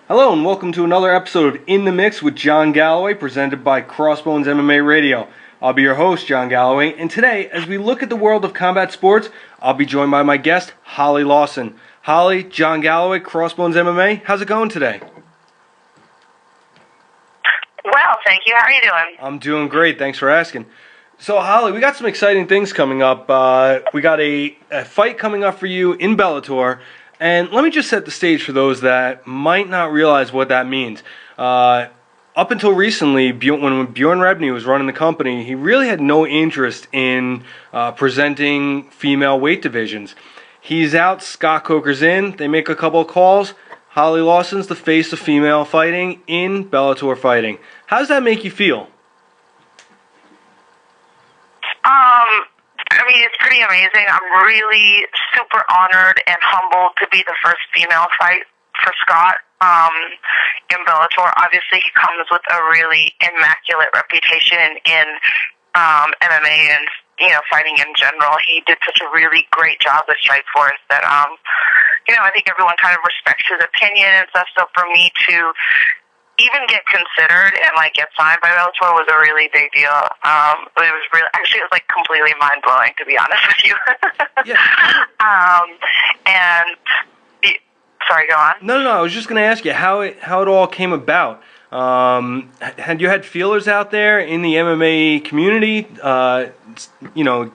Hello and welcome to another episode of In the Mix with John Galloway, presented by CrossBones MMA Radio. I'll be your host, John Galloway, and today, as we look at the world of combat sports, I'll be joined by my guest, Holly Lawson. Holly, John Galloway, CrossBones MMA, how's it going today? Well, thank you. How are you doing? I'm doing great, thanks for asking. So, Holly, we got some exciting things coming up. We got a fight coming up for you in Bellator. And let me just set the stage for those that might not realize what that means. Up until recently, when Bjorn Rebney was running the company, he really had no interest in presenting female weight divisions. He's out, Scott Coker's in, they make a couple of calls. Holly Lawson's the face of female fighting in Bellator fighting. How does that make you feel? I mean, it's pretty amazing. I'm really super honored and humbled to be the first female fight for Scott in Bellator. Obviously, he comes with a really immaculate reputation in MMA and, fighting in general. He did such a really great job with Strikeforce that, I think everyone kind of respects his opinion and stuff. So for me to even get considered and get signed by Bellator was a really big deal. It was completely mind blowing, to be honest with you. Yeah. Sorry, go on. No. I was just going to ask you how it all came about. Had you had feelers out there in the MMA community,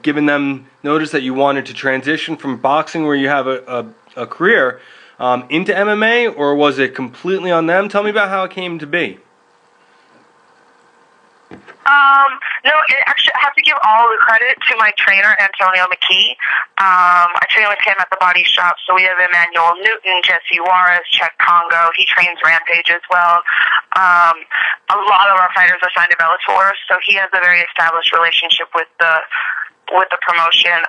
giving them notice that you wanted to transition from boxing, where you have a career, into MMA, or was it completely on them? Tell me about how it came to be. No, actually, I have to give all the credit to my trainer, Antonio McKee. I train with him at the Body Shop, so we have Emmanuel Newton, Jesse Juarez, Chet Congo. He trains Rampage as well. A lot of our fighters are signed to Bellator, so he has a very established relationship with the promotion.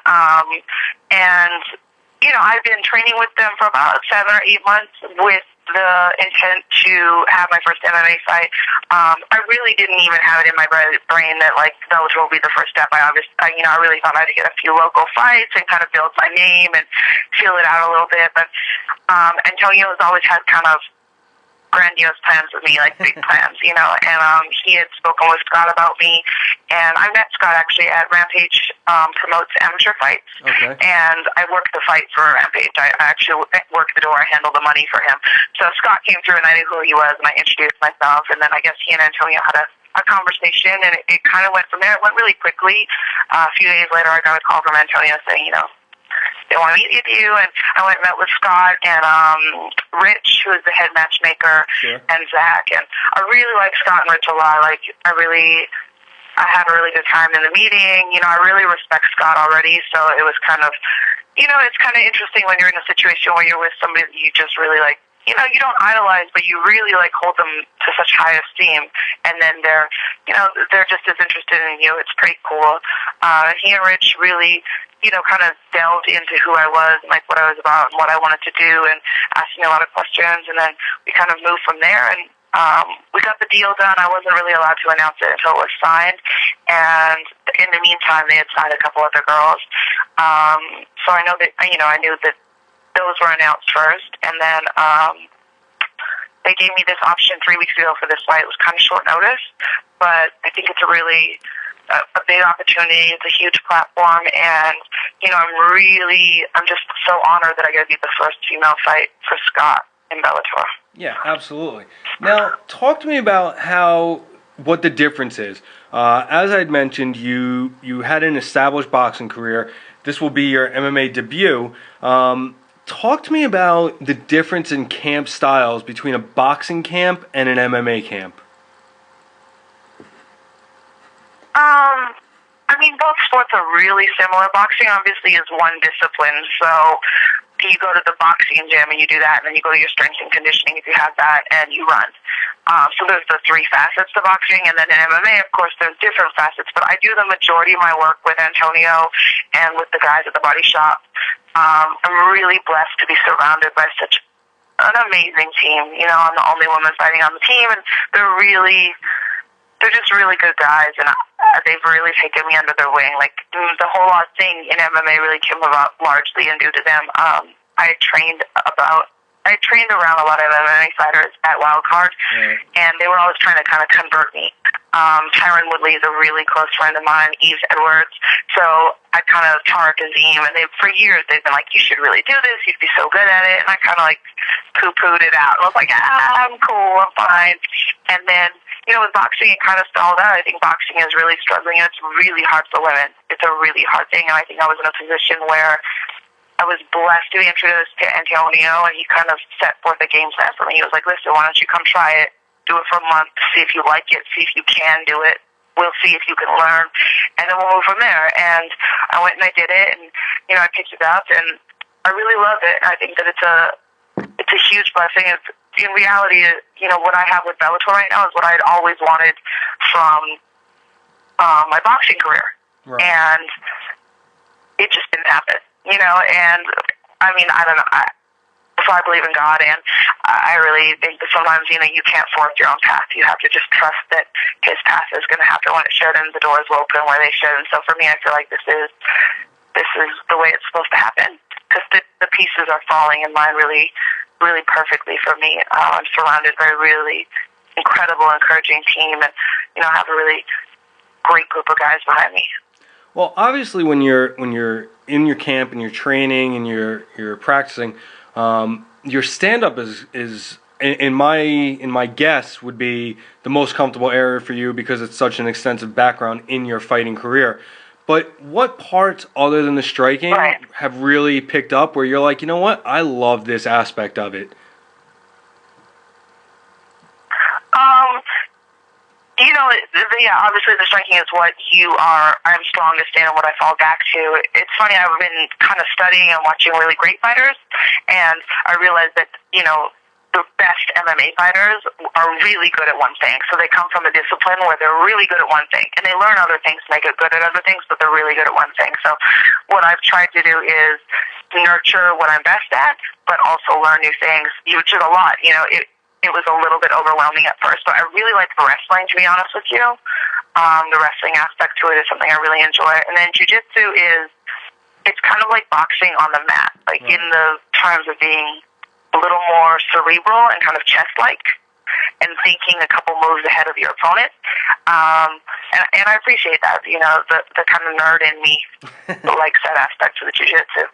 I've been training with them for about 7 or 8 months with the intent to have my first MMA fight. I really didn't even have it in my brain that Bellator will be the first step. I really thought I'd get a few local fights and kind of build my name and feel it out a little bit. But Antonio has always had kind of grandiose plans with me, big plans, and he had spoken with Scott about me, and I met Scott actually at Rampage, promotes amateur fights, Okay. And I worked the fight for Rampage. I actually worked the door, I handled the money for him. So Scott came through and I knew who he was, and I introduced myself, and then I guess he and Antonio had a conversation, and it kind of went from there. It went really quickly. A few days later, I got a call from Antonio saying, they want to meet with you, and I went and met with Scott and Rich, who is the head matchmaker, Sure. and Zach, and I really like Scott and Rich a lot. I had a really good time in the meeting. I really respect Scott already, so it was kind of, it's kind of interesting when you're in a situation where you're with somebody that you just really you don't idolize, but you really hold them to such high esteem, and then they're just as interested in you. It's pretty cool. He and Rich really, kind of delved into who I was and what I was about and what I wanted to do, and asked me a lot of questions, and then we kind of moved from there, and we got the deal done. I wasn't really allowed to announce it until it was signed, and in the meantime, they had signed a couple other girls. So I know that, I knew that those were announced first, and then they gave me this option 3 weeks ago for this fight. It was kind of short notice, but I think it's a really a big opportunity. It's a huge platform, and I'm just so honored that I got to be the first female fight for Scott in Bellator. Yeah, absolutely. Now, talk to me about what the difference is. As I'd mentioned, you had an established boxing career. This will be your MMA debut. Talk to me about the difference in camp styles between a boxing camp and an MMA camp. Both sports are really similar. Boxing obviously is one discipline, so you go to the boxing gym and you do that, and then you go to your strength and conditioning if you have that, and you run. So there's the 3 facets to boxing, and then in MMA, of course, there's different facets, but I do the majority of my work with Antonio and with the guys at the Body Shop. I'm really blessed to be surrounded by such an amazing team. I'm the only woman fighting on the team, and they're just really good guys, and they've really taken me under their wing. The whole thing in MMA really came about largely and due to them. I trained about I trained around a lot of MMA fighters at Wildcard, and they were always trying to kind of convert me. Tyron Woodley is a really close friend of mine, Eve Edwards. So I kind of Tarek Azim, and for years they've been like, you should really do this, you'd be so good at it. And I kind of like poo-pooed it out. I was like, I'm cool, I'm fine. And then, with boxing, it kind of stalled out. I think boxing is really struggling, and it's really hard for women. It's a really hard thing, and I think I was in a position where I was blessed to be introduced to Antonio, and he kind of set forth a game plan for me. He was like, listen, why don't you come try it, do it for a month, see if you like it, see if you can do it. We'll see if you can learn, and then we'll move from there. And I went and I did it, and, I picked it up, and I really love it. I think that it's a huge blessing. In reality, what I have with Bellator right now is what I'd always wanted from my boxing career. Right. And it just didn't happen. And I mean, I don't know. So I believe in God, and I really think that sometimes, you can't force your own path. You have to just trust that His path is going to happen when it should, and the doors will open where they should. And so for me, I feel like this is the way it's supposed to happen, because the pieces are falling in line really, really perfectly for me. I'm surrounded by a really incredible, encouraging team, and I have a really great group of guys behind me. Well, obviously, when you're in your camp and you're training and you're practicing, your stand-up is in my guess would be the most comfortable area for you, because it's such an extensive background in your fighting career. But what parts other than the striking have really picked up where you're like, you know what, I love this aspect of it? Obviously the striking is what I'm strongest in and what I fall back to. It's funny, I've been kind of studying and watching really great fighters, and I realized that, the best MMA fighters are really good at one thing. So they come from a discipline where they're really good at one thing, and they learn other things and they get good at other things, but they're really good at one thing. So what I've tried to do is nurture what I'm best at, but also learn new things, which is a lot. It was a little bit overwhelming at first, but I really like the wrestling, to be honest with you. The wrestling aspect to it is something I really enjoy. And then jiu-jitsu it's kind of like boxing on the mat, like in the terms of being a little more cerebral and kind of chess-like, and thinking a couple moves ahead of your opponent. And I appreciate that, the kind of nerd in me likes that aspect of the jiu-jitsu.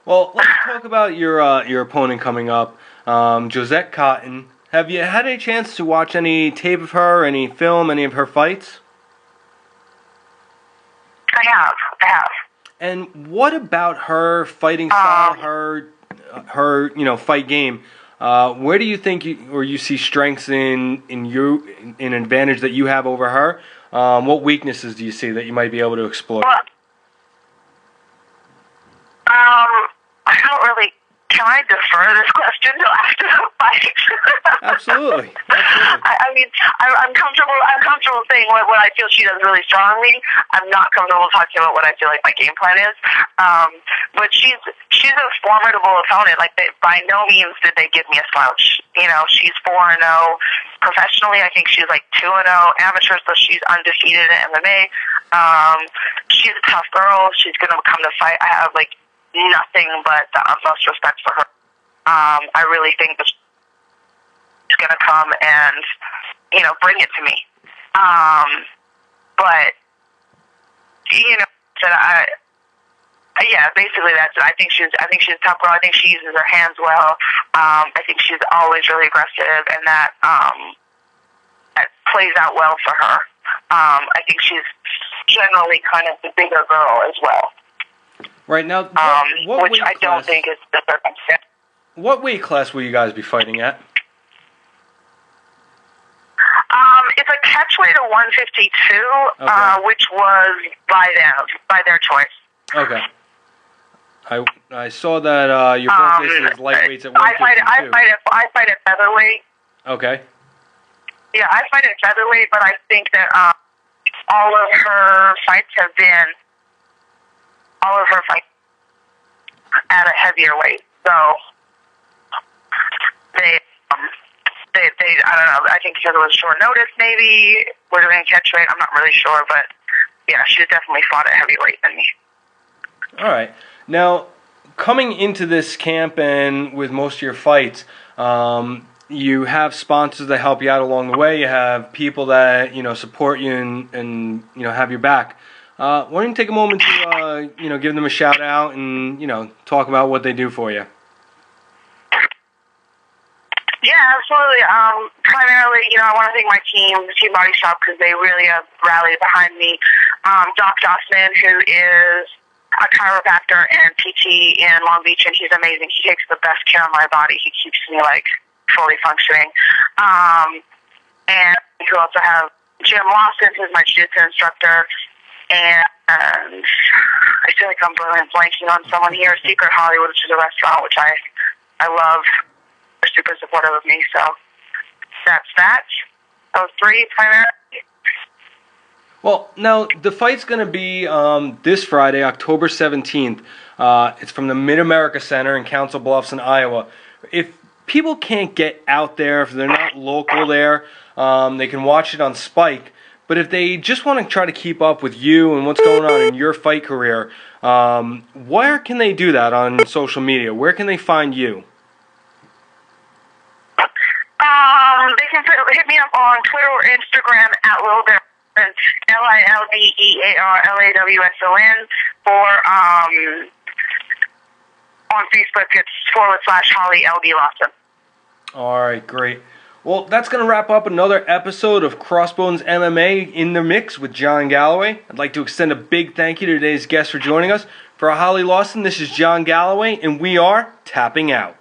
Well, let's talk about your opponent coming up, Josette Cotton. Have you had any chance to watch any tape of her, any film, any of her fights? I have. And what about her fighting style, her fight game? Where do you think you see strengths in an advantage that you have over her? What weaknesses do you see that you might be able to exploit? I don't really. Can I defer this question till after the fight? Absolutely. I mean, I'm comfortable saying what I feel she does really strongly. I'm not comfortable talking about what I feel like my game plan is. But she's a formidable opponent. Like, by no means did they give me a slouch. She's 4-0 professionally. I think she's like 2-0 amateur, so she's undefeated in MMA. She's a tough girl. She's gonna come to fight. I have nothing but the utmost respect for her. I really think that she's going to come and, bring it to me. But, basically that's it. I think she's a tough girl. I think she uses her hands well. I think she's always really aggressive, and that plays out well for her. I think she's generally kind of the bigger girl as well. Right now, what which I don't think is the circumstance. What weight class will you guys be fighting at? It's a catchweight of 152, which was by their choice. Okay. I saw that your both is lightweights at 152. I fight at featherweight. Okay. Yeah, I fight at featherweight, but I think that all of her fights at a heavier weight. So they I don't know. I think because it was short notice, maybe we're doing catchweight. I'm not really sure, but yeah, she's definitely fought at heavyweight than me. All right. Now, coming into this camp and with most of your fights, you have sponsors that help you out along the way. You have people that support you and have your back. Why don't you take a moment to give them a shout out and talk about what they do for you? Yeah, absolutely. Primarily, I want to thank my team, the Team Body Shop, because they really have rallied behind me. Doc Dossman, who is a chiropractor and PT in Long Beach, and he's amazing. He takes the best care of my body. He keeps me fully functioning. And you also have Jim Lawson, who's my jiu-jitsu instructor, and I feel like I'm blanking on someone here. Secret Hollywood, which is a restaurant, which I love. They're super supportive of me, so that's that. Those three primarily. Well, now the fight's going to be this Friday, October 17th. It's from the Mid-America Center in Council Bluffs in Iowa. If people can't get out there, if they're not local there, they can watch it on Spike. But if they just want to try to keep up with you and what's going on in your fight career, where can they do that on social media? Where can they find you? They can hit me up on Twitter or Instagram at Lildearlawson, LILDEARLAWSON, or on Facebook it's /Holly LD Lawson. All right, great. Well, that's going to wrap up another episode of CrossBones MMA in the Mix with John Galloway. I'd like to extend a big thank you to today's guest for joining us. For Holly Lawson, this is John Galloway, and we are tapping out.